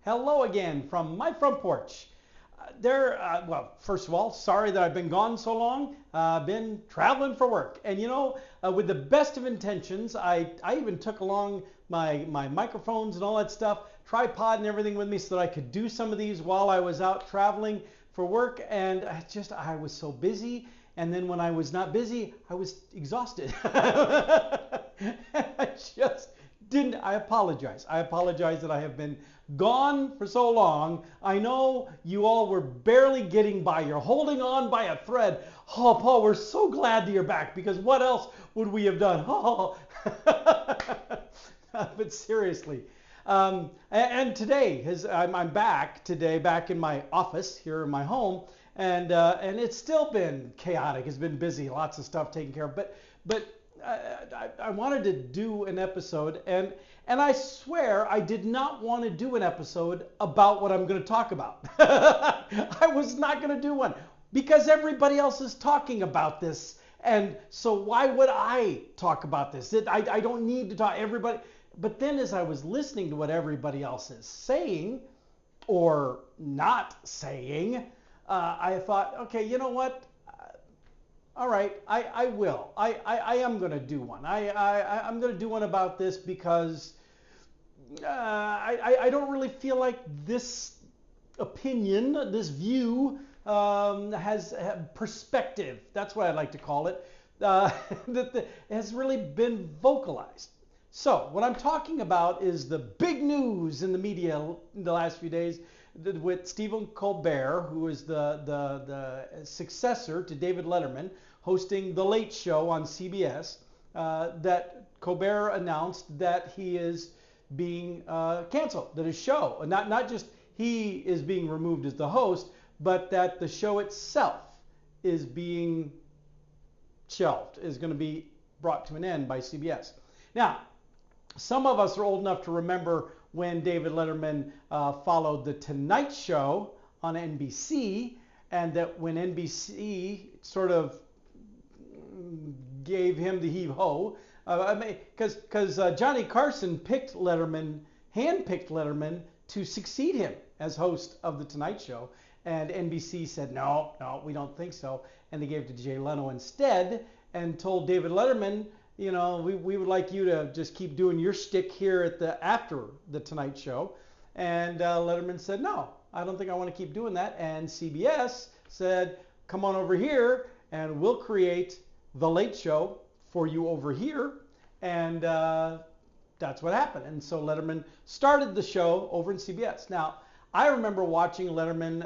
Hello again from my front porch. Well, first of all, sorry that I've been gone so long. I've been traveling for work. And with the best of intentions, I even took along my microphones and all that stuff, tripod and everything with me so that I could do some of these while I was out traveling for work. And I was so busy. And then when I was not busy, I was exhausted. I apologize. I apologize that I have been gone for so long. I know you all were barely getting by. You're holding on by a thread. Oh, Paul, we're so glad that you're back, because what else would we have done? Oh. But seriously. And today, I'm back today, back in my office here in my home, and it's still been chaotic. It's been busy, lots of stuff taken care of. But I wanted to do an episode, and I swear I did not want to do an episode about what I'm going to talk about. I was not going to do one because everybody else is talking about this, and so why would I talk about this? I don't need to talk. Everybody. But then as I was listening to what everybody else is saying or not saying, I thought, okay, you know what? All right, I will. I am going to do one. I'm going to do one about this because I don't really feel like this opinion, this view has perspective. That's what I like to call it. That has really been vocalized. So what I'm talking about is the big news in the media in the last few days with Stephen Colbert, who is the successor to David Letterman, hosting The Late Show on CBS, that Colbert announced that he is being canceled, that his show, not just he is being removed as the host, but that the show itself is being shelved, is going to be brought to an end by CBS. Now, some of us are old enough to remember when David Letterman followed The Tonight Show on NBC, and that when NBC sort of gave him the heave-ho, because Johnny Carson handpicked Letterman to succeed him as host of The Tonight Show, and NBC said, no, we don't think so, and they gave it to Jay Leno instead, and told David Letterman, we would like you to just keep doing your shtick here after the Tonight Show. And Letterman said, no, I don't think I want to keep doing that. And CBS said, come on over here and we'll create The Late Show for you over here. And that's what happened. And so Letterman started the show over in CBS. Now, I remember watching Letterman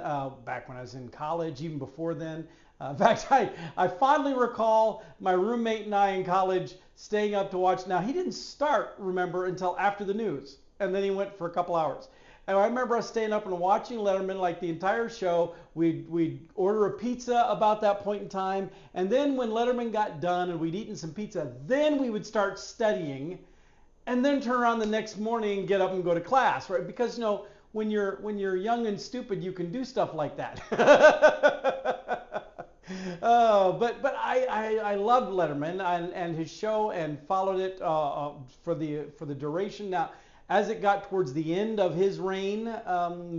back when I was in college, even before then. In fact, I fondly recall my roommate and I in college staying up to watch. Now, he didn't start, remember, until after the news, and then he went for a couple hours. And I remember us staying up and watching Letterman like the entire show. We'd order a pizza about that point in time, and then when Letterman got done and we'd eaten some pizza, then we would start studying, and then turn around the next morning and get up and go to class, right? Because, when you're young and stupid, you can do stuff like that. But I loved Letterman and his show, and followed it for the duration. Now, as it got towards the end of his reign,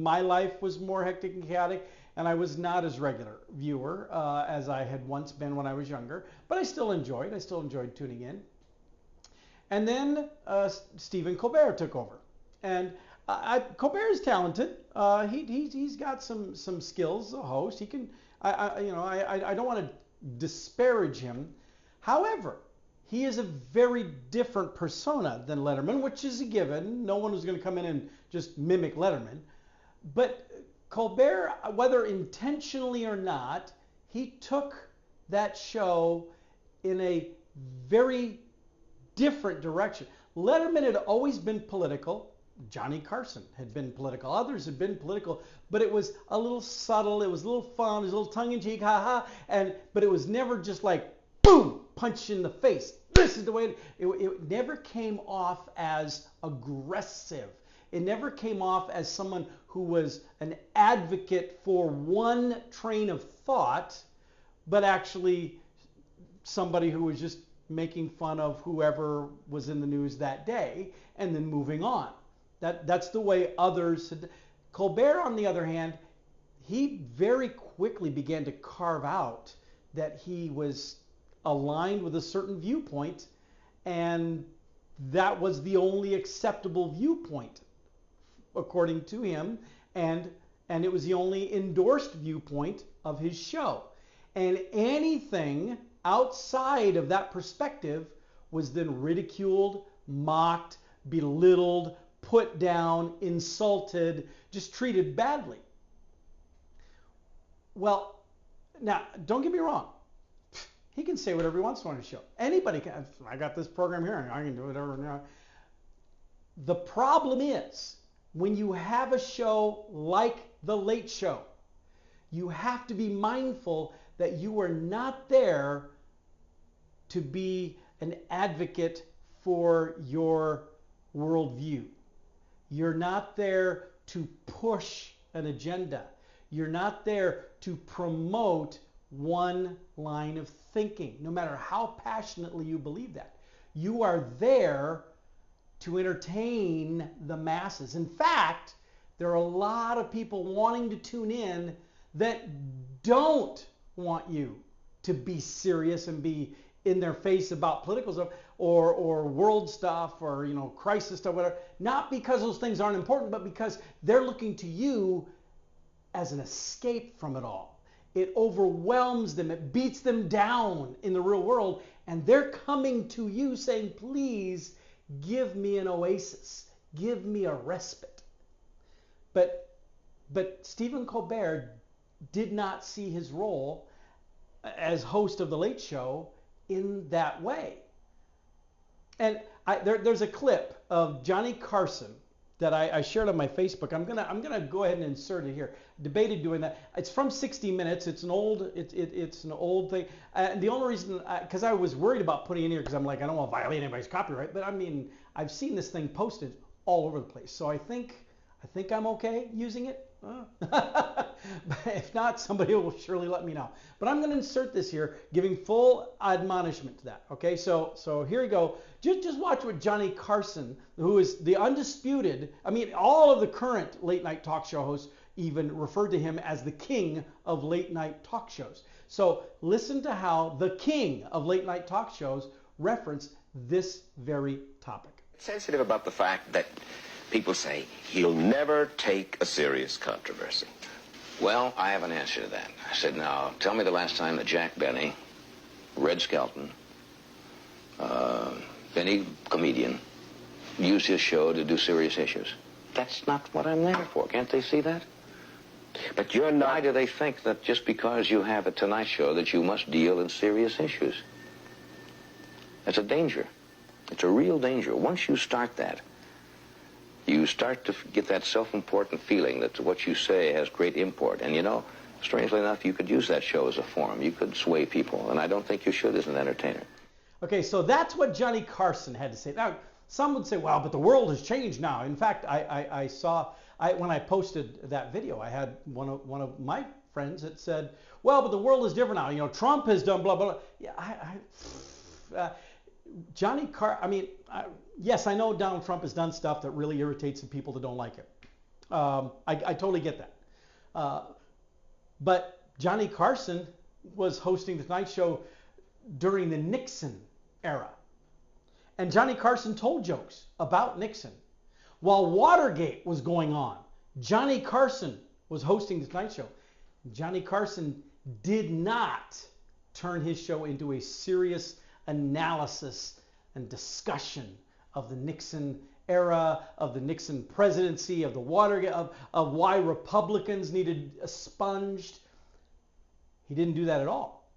my life was more hectic and chaotic, and I was not as regular viewer as I had once been when I was younger. But I still enjoyed tuning in. And then Stephen Colbert took over, and Colbert is talented. He's got some skills as a host. He can. I don't want to disparage him. However, he is a very different persona than Letterman, which is a given. No one was going to come in and just mimic Letterman. But Colbert, whether intentionally or not, he took that show in a very different direction. Letterman had always been political. Johnny Carson had been political. Others had been political, but it was a little subtle. It was a little fun. It was a little tongue-in-cheek, but it was never just like, boom, punch in the face. This is the way it never came off as aggressive. It never came off as someone who was an advocate for one train of thought, but actually somebody who was just making fun of whoever was in the news that day and then moving on. That's the way others had. Colbert, on the other hand, he very quickly began to carve out that he was aligned with a certain viewpoint, and that was the only acceptable viewpoint according to him, and it was the only endorsed viewpoint of his show. And anything outside of that perspective was then ridiculed, mocked, belittled, put down, insulted, just treated badly. Well, now, don't get me wrong. He can say whatever he wants on his show. Anybody can. I got this program here, and I can do whatever. The problem is, when you have a show like The Late Show, you have to be mindful that you are not there to be an advocate for your worldview. You're not there to push an agenda. You're not there to promote one line of thinking, no matter how passionately you believe that. You are there to entertain the masses. In fact, there are a lot of people wanting to tune in that don't want you to be serious and be in their face about political stuff or world stuff or crisis stuff, whatever. Not because those things aren't important, but because they're looking to you as an escape from it all. It overwhelms them. It beats them down in the real world, and they're coming to you saying, please give me an oasis. Give me a respite. But Stephen Colbert did not see his role as host of The Late Show in that way. And there's a clip of Johnny Carson that I shared on my Facebook. I'm gonna go ahead and insert it here. Debated doing that. It's from 60 Minutes. It's an old thing. The only reason, because I was worried about putting it in here, because I'm like, I don't want to violate anybody's copyright. But I mean, I've seen this thing posted all over the place, so I think I'm okay using it. But if not, somebody will surely let me know. But I'm going to insert this here, giving full admonishment to that. Okay, so here we go. Just watch what Johnny Carson, who is the undisputed, all of the current late night talk show hosts even referred to him as the king of late night talk shows. So listen to how the king of late night talk shows reference this very topic. Sensitive about the fact that people say he'll never take a serious controversy. Well, I have an answer to that. I said, now, tell me the last time that Jack Benny, Red Skelton, any comedian, used his show to do serious issues. That's not what I'm there for. Can't they see that? But you're not. Why do they think that just because you have a Tonight Show that you must deal in serious issues? That's a danger. It's a real danger. Once you start that, you start to get that self-important feeling that what you say has great import. And strangely enough, you could use that show as a forum. You could sway people, and I don't think you should as an entertainer. Okay, so that's what Johnny Carson had to say. Now, some would say, well, but the world has changed now. In fact, I saw, when I posted that video, I had one of my friends that said, well, but the world is different now. Trump has done blah, blah, blah. Yeah, Johnny Carson, yes, I know Donald Trump has done stuff that really irritates the people that don't like it. I totally get that. But Johnny Carson was hosting the Tonight Show during the Nixon era. And Johnny Carson told jokes about Nixon. While Watergate was going on, Johnny Carson was hosting the Tonight Show. Johnny Carson did not turn his show into a serious analysis and discussion of the Nixon era, of the Nixon presidency, of the Watergate, of why Republicans needed expunged. He didn't do that at all.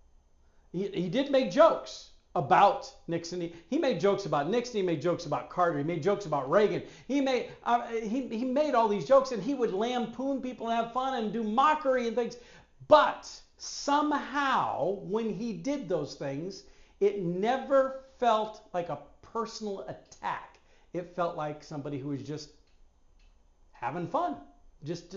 He did make jokes about Nixon. He made jokes about Nixon. He made jokes about Carter. He made jokes about Reagan. He made all these jokes, and he would lampoon people and have fun and do mockery and things. But somehow, when he did those things, it never felt like a personal attack. It felt like somebody who was just having fun. Just.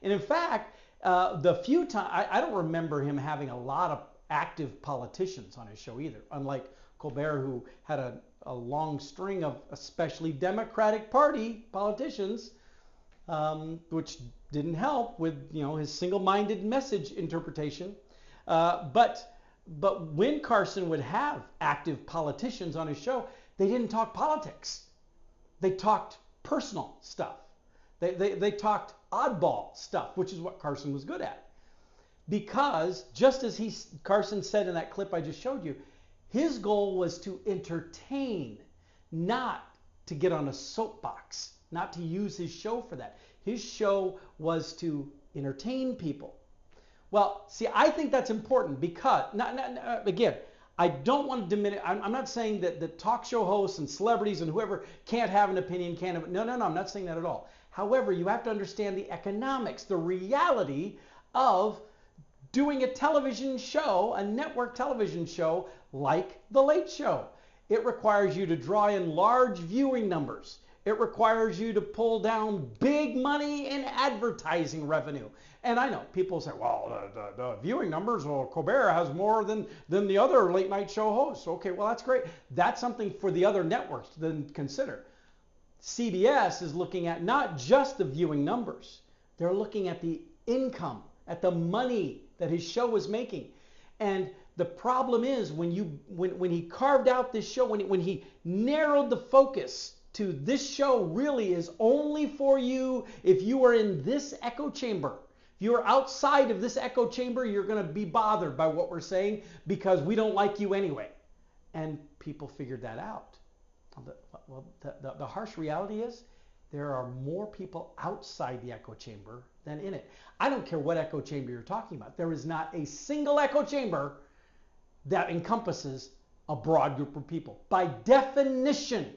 And in fact, the few times, I don't remember him having a lot of active politicians on his show either, unlike Colbert, who had a long string of especially Democratic Party politicians. which didn't help with his single-minded message interpretation. But when Carson would have active politicians on his show, they didn't talk politics. They talked personal stuff. They talked oddball stuff, which is what Carson was good at. Because just as Carson said in that clip I just showed you, his goal was to entertain, not to get on a soapbox, not to use his show for that. His show was to entertain people. Well, see, I think that's important because, again, I don't want to diminish. I'm not saying that the talk show hosts and celebrities and whoever can't have an opinion, no, I'm not saying that at all. However, you have to understand the economics, the reality of doing a television show, a network television show like The Late Show. It requires you to draw in large viewing numbers. It requires you to pull down big money in advertising revenue. And I know people say, well, the viewing numbers, well, Colbert has more than the other late night show hosts. Okay, well, that's great. That's something for the other networks to then consider. CBS is looking at not just the viewing numbers. They're looking at the income, at the money that his show was making. And the problem is when he carved out this show, when he narrowed the focus to this show really is only for you if you are in this echo chamber. If you're outside of this echo chamber, you're going to be bothered by what we're saying because we don't like you anyway. And people figured that out. Well, the harsh reality is there are more people outside the echo chamber than in it. I don't care what echo chamber you're talking about. There is not a single echo chamber that encompasses a broad group of people. By definition,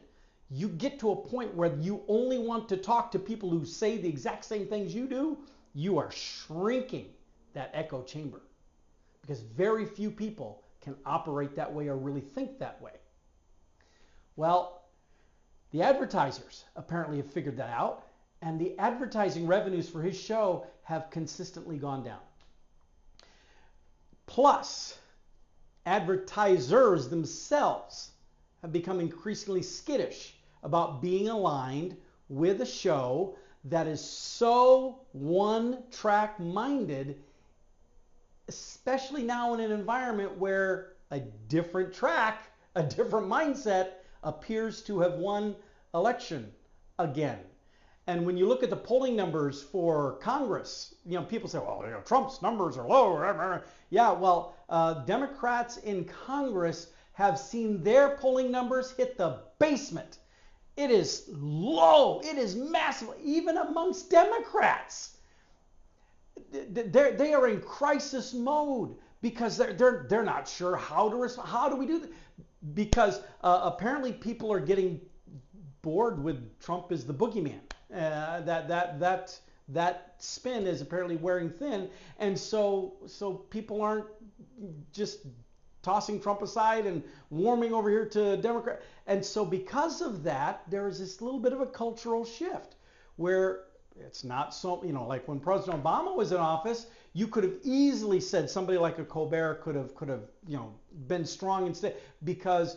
you get to a point where you only want to talk to people who say the exact same things you do, you are shrinking that echo chamber. Because very few people can operate that way or really think that way. Well, the advertisers apparently have figured that out, and the advertising revenues for his show have consistently gone down. Plus, advertisers themselves have become increasingly skittish about being aligned with a show that is so one-track minded, especially now in an environment where a different track, a different mindset appears to have won election again. And when you look at the polling numbers for Congress, people say, well, Trump's numbers are low. Yeah, well, Democrats in Congress have seen their polling numbers hit the basement. It is low. It is massive, even amongst Democrats. They are in crisis mode because they're not sure how to respond. How do we do that? Because apparently people are getting bored with Trump as the boogeyman. That spin is apparently wearing thin, and so people aren't just tossing Trump aside and warming over here to Democrat. And so because of that, there is this little bit of a cultural shift where it's not so, like when President Obama was in office, you could have easily said somebody like a Colbert could have been strong instead because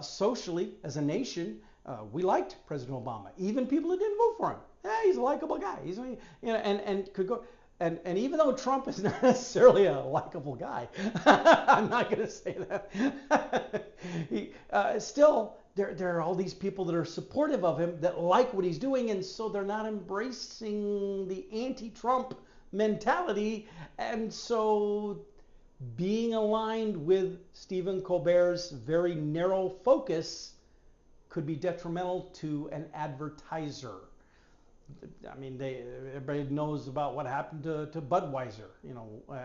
socially as a nation, we liked President Obama. Even people who didn't vote for him. He's a likable guy. He's and could go. And even though Trump is not necessarily a likable guy, I'm not going to say that. Still, there are all these people that are supportive of him that like what he's doing, and so they're not embracing the anti-Trump mentality. And so being aligned with Stephen Colbert's very narrow focus could be detrimental to an advertiser. I mean, everybody knows about what happened to Budweiser,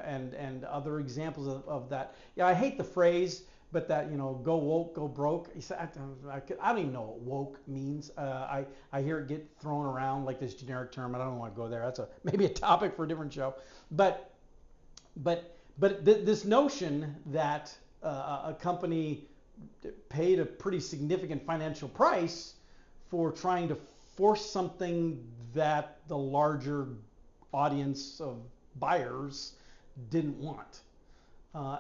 and other examples of that. Yeah, I hate the phrase, but that, go woke, go broke. I don't even know what woke means. I hear it get thrown around like this generic term. I don't want to go there. That's maybe a topic for a different show. But this notion that a company paid a pretty significant financial price for trying to force something that the larger audience of buyers didn't want.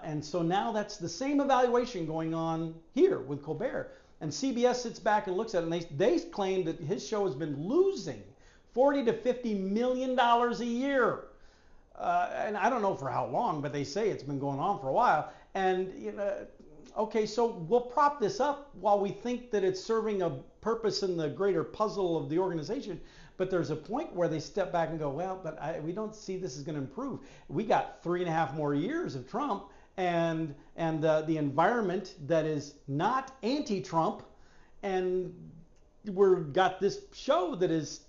And so now that's the same evaluation going on here with Colbert. And CBS sits back and looks at it, and they claim that his show has been losing $40 to $50 million a year. And I don't know for how long, but they say it's been going on for a while. And, okay, so we'll prop this up while we think that it's serving a purpose in the greater puzzle of the organization. But there's a point where they step back and go, well, but we don't see this is going to improve. We got 3.5 more years of Trump, and the environment that is not anti-Trump, and we've got this show that is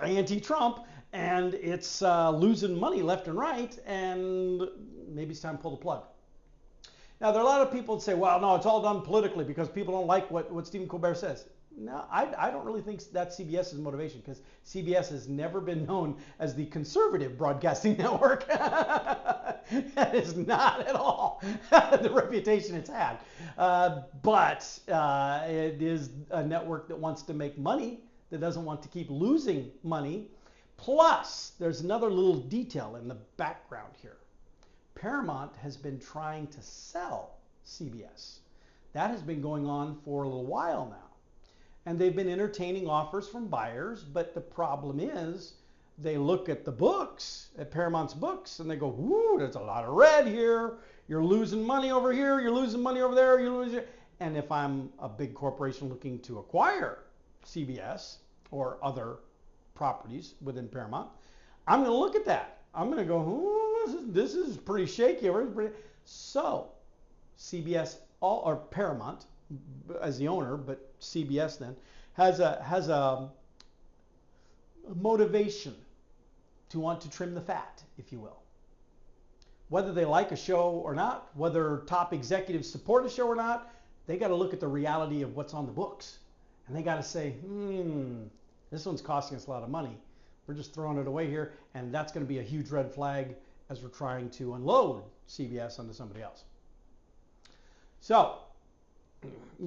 anti-Trump, and it's losing money left and right, and maybe it's time to pull the plug. Now, there are a lot of people that say, well, no, it's all done politically because people don't like what Stephen Colbert says. No, I don't really think that's CBS's motivation, because CBS has never been known as the conservative broadcasting network. That is not at all the reputation it's had. But it is a network that wants to make money, that doesn't want to keep losing money. Plus, there's another little detail in the background here. Paramount has been trying to sell CBS. That has been going on for a little while now. And they've been entertaining offers from buyers, but the problem is they look at the books, at Paramount's books, and they go, whoo, there's a lot of red here. You're losing money over here. You're losing money over there. You're losing. And if I'm a big corporation looking to acquire CBS or other properties within Paramount, I'm going to look at that. I'm going to go, this is pretty shaky. So CBS or Paramount as the owner, but CBS then has a motivation to want to trim the fat, if you will. Whether they like a show or not, whether top executives support a show or not, they got to look at the reality of what's on the books, and they got to say, this one's costing us a lot of money. We're just throwing it away here, and that's going to be a huge red flag as we're trying to unload CBS onto somebody else. So,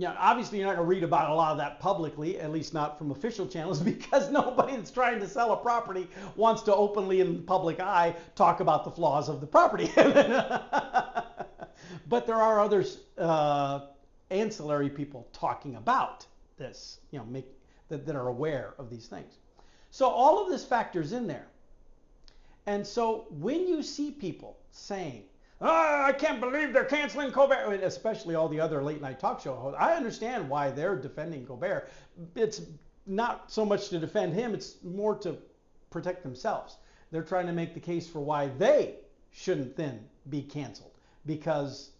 obviously you're not going to read about a lot of that publicly, at least not from official channels, because nobody that's trying to sell a property wants to openly in the public eye talk about the flaws of the property. But there are others, ancillary people talking about this, that are aware of these things. So all of this factors in there. And so when you see people saying, I can't believe they're canceling Colbert, especially all the other late night talk show hosts, I understand why they're defending Colbert. It's not so much to defend him, it's more to protect themselves. They're trying to make the case for why they shouldn't then be canceled. Because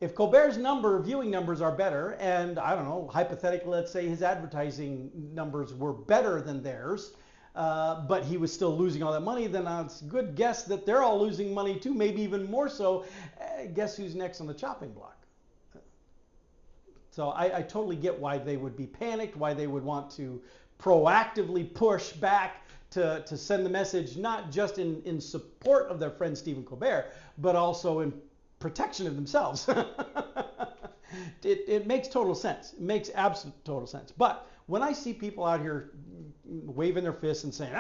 if Colbert's viewing numbers are better, and I don't know, hypothetically, let's say his advertising numbers were better than theirs, but he was still losing all that money, then it's a good guess that they're all losing money too, maybe even more so. Guess who's next on the chopping block? So I totally get why they would be panicked, why they would want to proactively push back to send the message, not just in support of their friend Stephen Colbert, but also in protection of themselves. It makes total sense. It makes absolute total sense. But when I see people out here waving their fists and saying,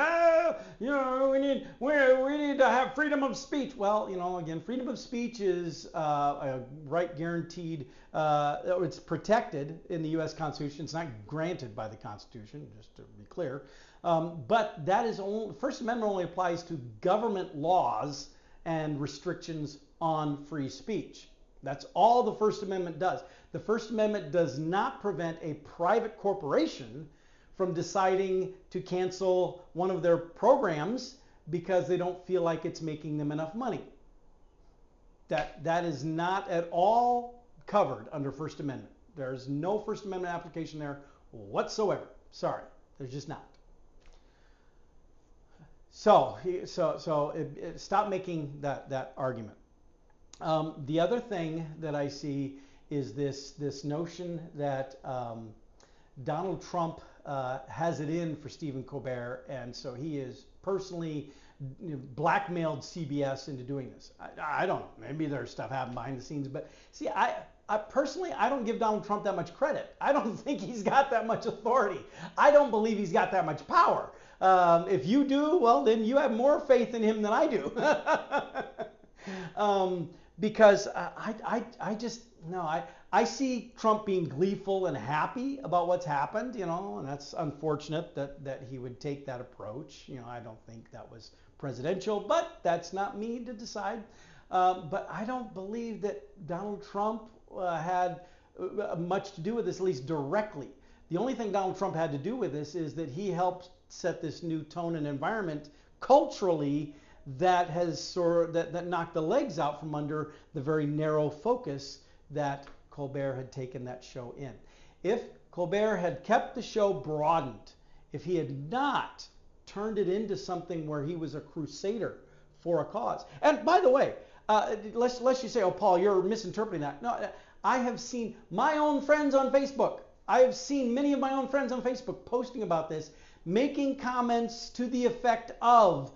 we need to have freedom of speech. Well, again, freedom of speech is a right guaranteed. It's protected in the U.S. Constitution. It's not granted by the Constitution, just to be clear. But that is only, First Amendment only applies to government laws and restrictions on free speech. That's all the First Amendment does. The First Amendment does not prevent a private corporation from deciding to cancel one of their programs because they don't feel like it's making them enough money. That is not at all covered under First Amendment. There's no First Amendment application there whatsoever. Sorry, there's just not. So stop making that argument. The other thing that I see is this notion that Donald Trump has it in for Stephen Colbert, and so he is personally blackmailed CBS into doing this. I don't know. Maybe there's stuff happening behind the scenes, but see, I personally, I don't give Donald Trump that much credit. I don't think he's got that much authority. I don't believe he's got that much power. If you do, well, then you have more faith in him than I do. Because I I see Trump being gleeful and happy about what's happened, and that's unfortunate that he would take that approach. I don't think that was presidential, but that's not me to decide. But I don't believe that Donald Trump had much to do with this, at least directly. The only thing Donald Trump had to do with this is that he helped set this new tone and environment culturally that that knocked the legs out from under the very narrow focus that Colbert had taken that show in. If Colbert had kept the show broadened, if he had not turned it into something where he was a crusader for a cause. And by the way, lest you say, oh, Paul, you're misinterpreting that. No, I have seen my own friends on Facebook. I have seen many of my own friends on Facebook posting about this, making comments to the effect of,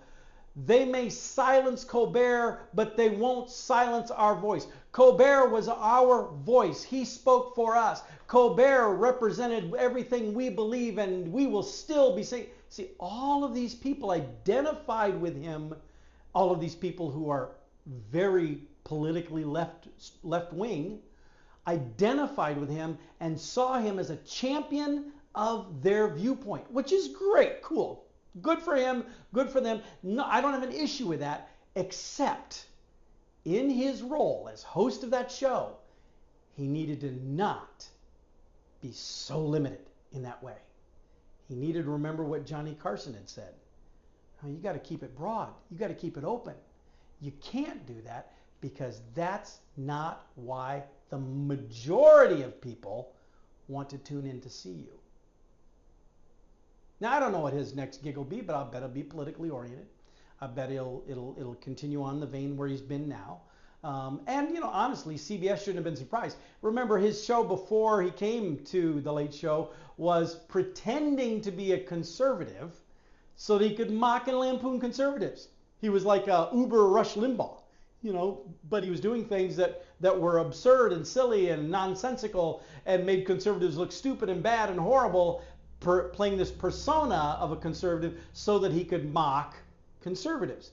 they may silence Colbert, but they won't silence our voice. Colbert was our voice. He spoke for us. Colbert represented everything we believe, and we will still be saying. See, all of these people identified with him, all of these people who are very politically left-wing, identified with him and saw him as a champion of their viewpoint, which is great, cool. Good for him, good for them. No, I don't have an issue with that, except in his role as host of that show, he needed to not be so limited in that way. He needed to remember what Johnny Carson had said. You got to keep it broad. You got to keep it open. You can't do that because that's not why the majority of people want to tune in to see you. Now, I don't know what his next gig will be, but I'll bet it'll be politically oriented. I bet it'll continue on the vein where he's been now. And honestly, CBS shouldn't have been surprised. Remember, his show before he came to The Late Show was pretending to be a conservative so that he could mock and lampoon conservatives. He was like a Uber Rush Limbaugh, but he was doing things that were absurd and silly and nonsensical and made conservatives look stupid and bad and horrible, playing this persona of a conservative so that he could mock conservatives.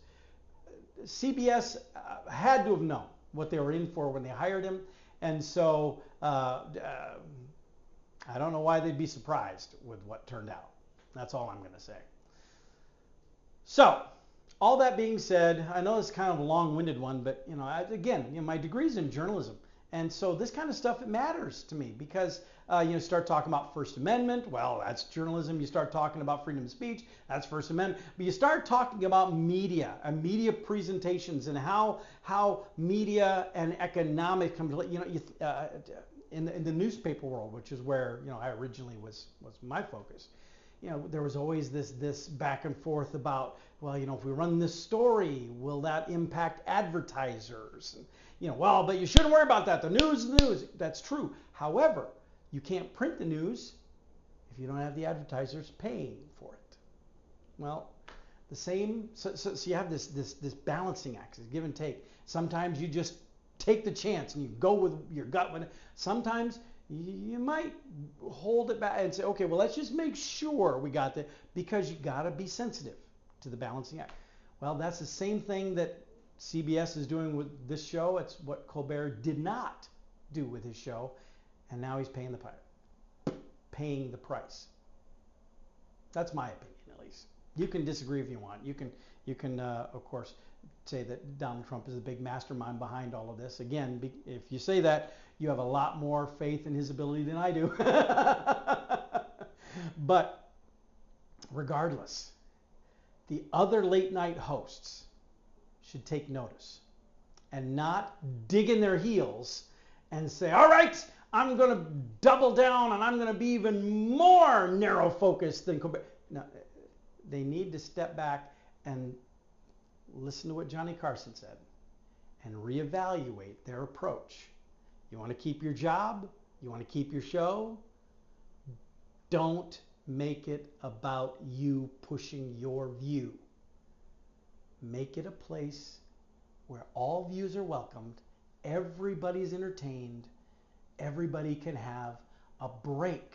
CBS had to have known what they were in for when they hired him, and so I don't know why they'd be surprised with what turned out. That's all I'm going to say. So, all that being said, I know it's kind of a long-winded one, but my degree's in journalism, and so this kind of stuff, it matters to me because start talking about First Amendment, well, that's journalism. You start talking about freedom of speech, that's First Amendment. But you start talking about media and media presentations and how media and economics come to, in the newspaper world, which is where I originally was my focus. There was always this back and forth about, well, if we run this story, will that impact advertisers? But you shouldn't worry about that. The news. That's true. However, you can't print the news if you don't have the advertisers paying for it. Well, the same. So you have this balancing act, this give and take. Sometimes you just take the chance and you go with your gut. Sometimes you might hold it back and say, okay, well, let's just make sure we got that, because you got to be sensitive to the balancing act. Well, that's the same thing that CBS is doing with this show. It's what Colbert did not do with his show, and now he's paying the price. That's my opinion, at least. You can disagree if you want. You can of course, say that Donald Trump is the big mastermind behind all of this. Again, if you say that, you have a lot more faith in his ability than I do. But regardless, the other late night hosts should take notice and not dig in their heels and say, all right, I'm going to double down and I'm going to be even more narrow focused than Colbert. No, they need to step back and listen to what Johnny Carson said and reevaluate their approach. You want to keep your job? You want to keep your show? Don't make it about you pushing your view. Make it a place where all views are welcomed, everybody's entertained, everybody can have a break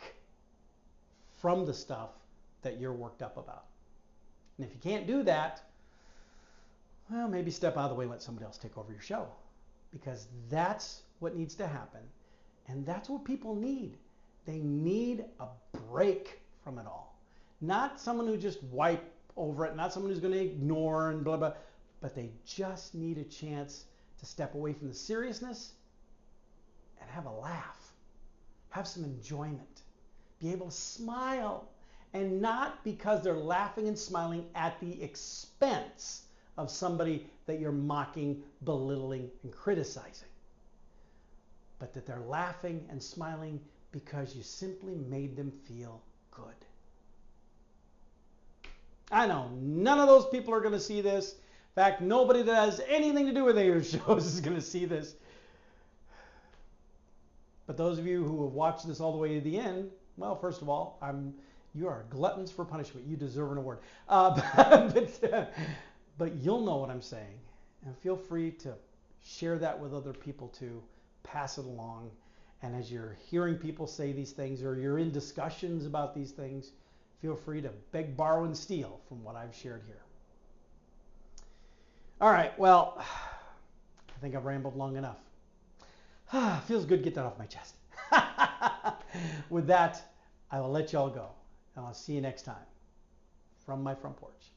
from the stuff that you're worked up about. And if you can't do that, well, maybe step out of the way and let somebody else take over your show, because that's what needs to happen. And that's what people need. They need a break from it all. Not someone who just wipe over it, not someone who's going to ignore and blah, blah, but they just need a chance to step away from the seriousness and have a laugh, have some enjoyment, be able to smile, and not because they're laughing and smiling at the expense of somebody that you're mocking, belittling, and criticizing, but that they're laughing and smiling because you simply made them feel good. I know none of those people are going to see this. In fact, nobody that has anything to do with any of the shows is going to see this. But those of you who have watched this all the way to the end, well, first of all, you are gluttons for punishment. You deserve an award. But you'll know what I'm saying. And feel free to share that with other people too. Pass it along. And as you're hearing people say these things or you're in discussions about these things, feel free to beg, borrow, and steal from what I've shared here. All right, well, I think I've rambled long enough. Feels good to get that off my chest. With that, I will let y'all go. And I'll see you next time from my front porch.